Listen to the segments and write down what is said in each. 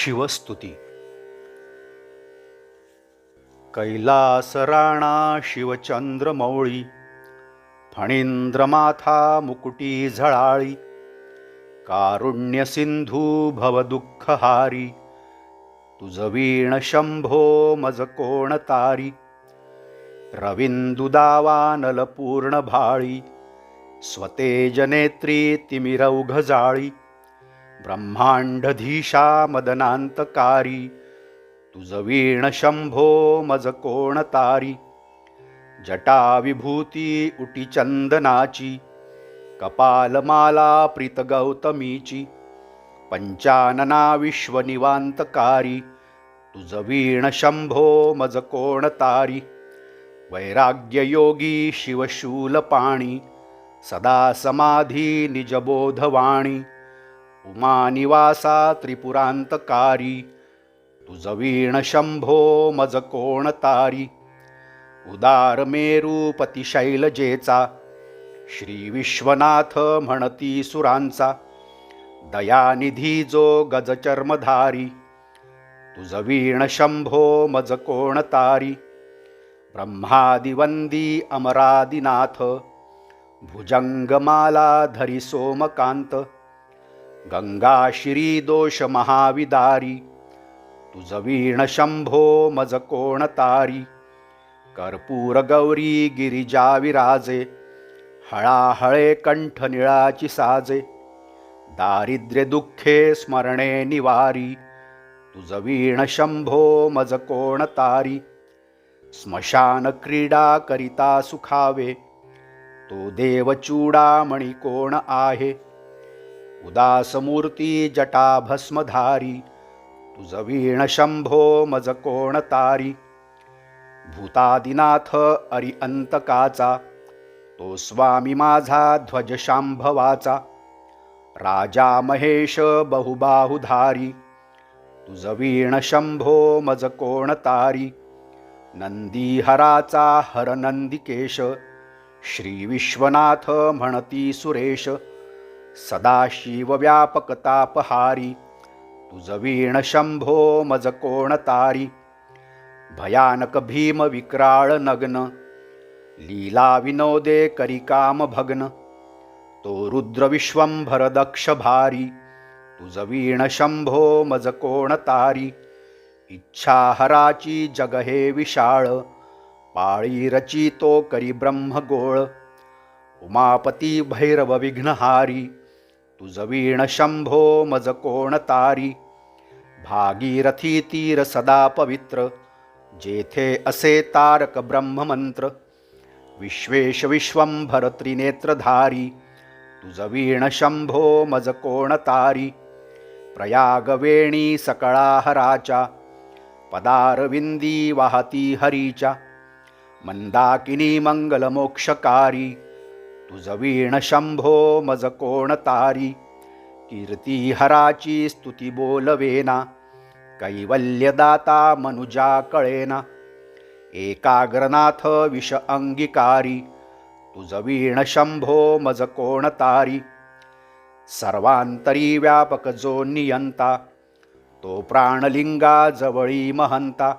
शिवस्तुती. कैलासराणा शिवचंद्रमौळी, फणींद्रमाथा मुकुटी झळाळी, कारुण्य सिंधू भवदुःखहारी, तुझ वीण शंभो मज कोण तारी. रविंदुदावानल पूर्ण भाळी, स्वतेज नेत्री तिमिरौघ जाळी, ब्रह्मांडधीशा मदनांतकारी, तुझ वीण शंभो मज कोण तारी. जटा विभूती उटी चंदनाची, कपालमाला प्रीत गौतमीची, पंचानना विश्वनिवांतकारी, तुझ वीण शंभो मज कोण तारी. वैराग्ययोगी शिवशूलपाणी, सदा समाधी निजबोधवाणी, उमानिवासा त्रिपुरांतकारी, तुझ वीण शंभो मज कोण तारी. उदार मेरूपती शैलजेचा, श्री विश्वनाथ म्हणती सुरांचा, दयानिधी जो गजचर्मधारी, तुझ वीण शंभो मज कोण तारी. ब्रह्मादिवंदी अमरादिनाथ, भुजंगमाला धरी सोमकांत, गंगा श्री दोष महाविदारी, तुझ वीण शंभो मज कोण तारी. कर्पूर गौरी गिरिजा विराजे, हळाहळे कंठ निळाची साजे, दारिद्र्य दुःखे स्मरणे निवारी, तुझ वीण शंभो मज कोण तारी. स्मशान क्रीडा करिता सुखावे, तो देव चूडामणी कोण आहे. उदासमूर्ती जटा भस्मधारी, तुझ वीण शंभो मज कोण तारी. भूतादिनाथ अरिअंतकाचा, तो स्वामी माझा ध्वज शांभवाचा, राजा महेश बहुबाहुधारी, तुझ वीण शंभो मज कोण तारी. नंदीहराचा हर नंदिकेश, श्री विश्वनाथ म्हणती सुरेश, सदाशिव व्यापक तापहारी, तुझ वीण शंभो मज कोण तारी. भयानक भीम विक्राळ नग्न, लीला विनोदे करी काम भग्न, तो रुद्र विश्वंभर दक्ष भारी, तुझ वीण शंभो मज कोण तारी. इच्छाहराची जग हे विशाळ, पाळी रचितो करी ब्रह्मगोळ, उमापती भैरव विघ्नहारी, तुझ वीण शंभो मज कोण तारी. भागीरथी तीर सदा पवित्र, जेथे असे तारक ब्रह्ममंत्र, विश्वेश विश्वंभर त्रिनेत्रधारी, तुझ वीण शंभो मज कोण तारी. प्रयागवेणी सकळाहराच्या, पदारविंदी वाहती हरीच्या, मंदाकिनी मंगलमोक्षकारी, तुझ वीण शंभो मज कोण तारी. कीर्तिहराची स्तुती बोलवेना, कैवल्यदाता मनुजा कळेना, एकाग्रनाथ विष अंगीकारी, तुझ वीण शंभो मज कोण तारी. सर्वांतरी व्यापक जो नियंता, तो प्राणलिंगा जवळी महंता,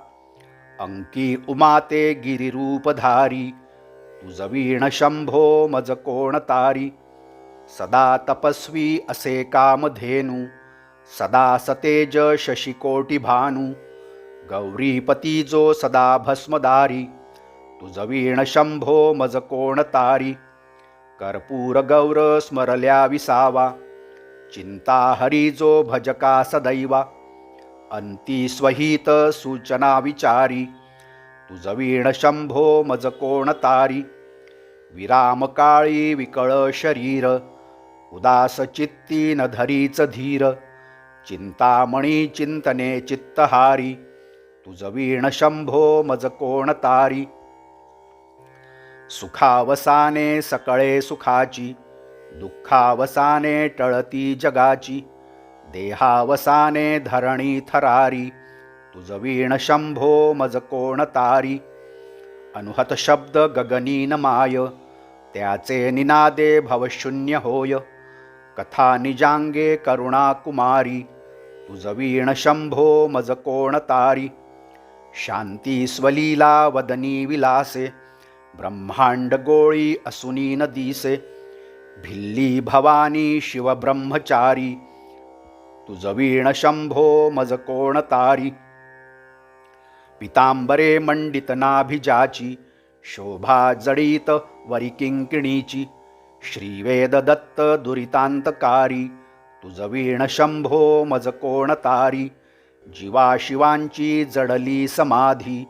अंकी उमाते गिरिरूपधारी, तुझ वीण शंभो मज कोण तारी. सदा तपस्वी असे कामधेनू, सदा सतेज शशिकोटी भानू, गौरीपती जो सदा भस्मधारी, तुझ वीण शंभो मज कोण तारी. कर्पूर गौर स्मरल्या विसावा, चिंता हरी जो भजका सदैवा, अंती स्वहित सूचना विचारी, तुझ वीण शंभो मज कोण तारी. विराम काळी विकळ शरीर, उदास चित्ती न धरीच धीर, चिंतामणी चिंतने चित्तहारी, तुझ वीण शंभो मज कोण तारी. सुखावसाने सकळे सुखाची, दुःखावसाने टळती जगाची, देहावसाने धरणी थरारी, तुझ वीण शंभो मज कोण तारी. अनुहत शब्द गगनीन माय, त्याचे निनादे भवशून्य होय, कथा निजांगे करुणा कुमारी, तुझ वीण शंभो मज कोण तारी. शांती स्वलीला वदनी विलासे, ब्रह्मांड गोळी असुनी न दिसे. भिल्ली भवानी शिव ब्रह्मचारी, तुझ वीण शंभो मज कोण तारी. पितांबरे मंडित नाभिजाची, शोभा जडित वरी किंकिणीची. श्रीवेद दत्त दुरितांतकारी, तुझ वीण शंभो मज कोण तारी. जीवा शिवांची जडली समाधी,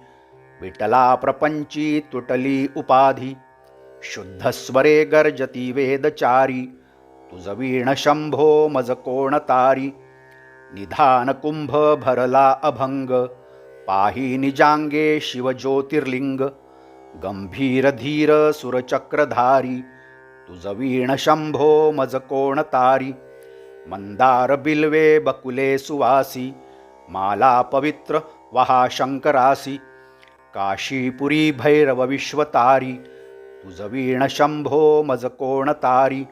विटला प्रपंची तुटली उपाधी. शुद्ध स्वरे गर्जती वेदचारी, तुझ वीण शंभो मज कोण तारी. निधान कुंभ भरला अभंग, पाही निजांगे शिव ज्योतिर्लिंग. गंभीर धीर सुरचक्रधारी, तुझ वीण शंभो मज कोण तारी. मंदार बिल्वे बकुले सुवासी, माला पवित्र वहा शंकरासी. काशीपुरी भैरव विश्वतारी, तुझ वीण शंभो मज कोण तारी.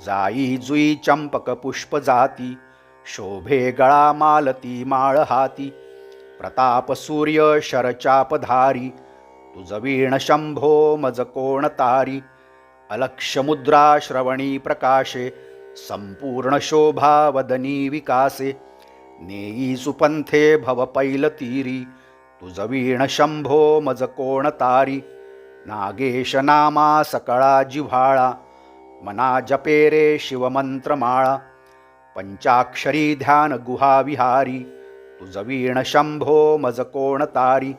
जाई जुई चंपक पुष्प जाती, शोभे गळा मालती माळ हाती. प्रताप सूर्य शरचापधारी, तुझ वीण शंभो मज कोण तारी. अलक्ष्य मुद्रा श्रवणी प्रकाशे, संपूर्ण शोभा वदनी विकासे. नेई सुपंथे भव पैल तीरी, तुझ वीण शंभो मज कोण तारी. नागेश नामा सकळा जिव्हाळा, मना जपे रे शिवमंत्रमाळा. पंचाक्षरी ध्यान गुहा विहारी, तुझ वीण शंभो मज कोण तारी.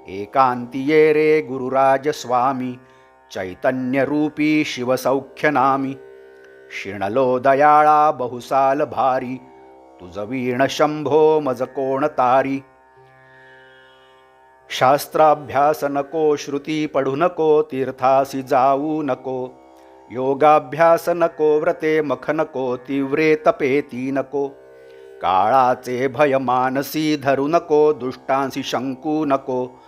एकांती ये रे गुरुराज स्वामी, चैतन्य रूपी शिवसौख्यनामी. शिणलो दयाळा बहुसाल भारी, तुझ वीण शंभो मज कोण तारी. शास्त्राभ्यास नको, श्रुती पढू नको, तीर्थासी जाऊ नको. योगाभ्यास नको, व्रते मख नको, तीव्रे तपेती नको. काळाचे भय मानसी धरू नको, दुष्टांसी शंकू नको.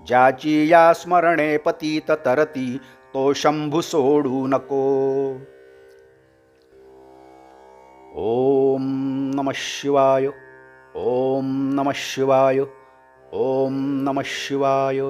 ज्याची या स्मरणे पतित तरती, तो शंभू सोडू नको. ओम नमः शिवाय. ओम नमः शिवाय. ओम नमः शिवाय.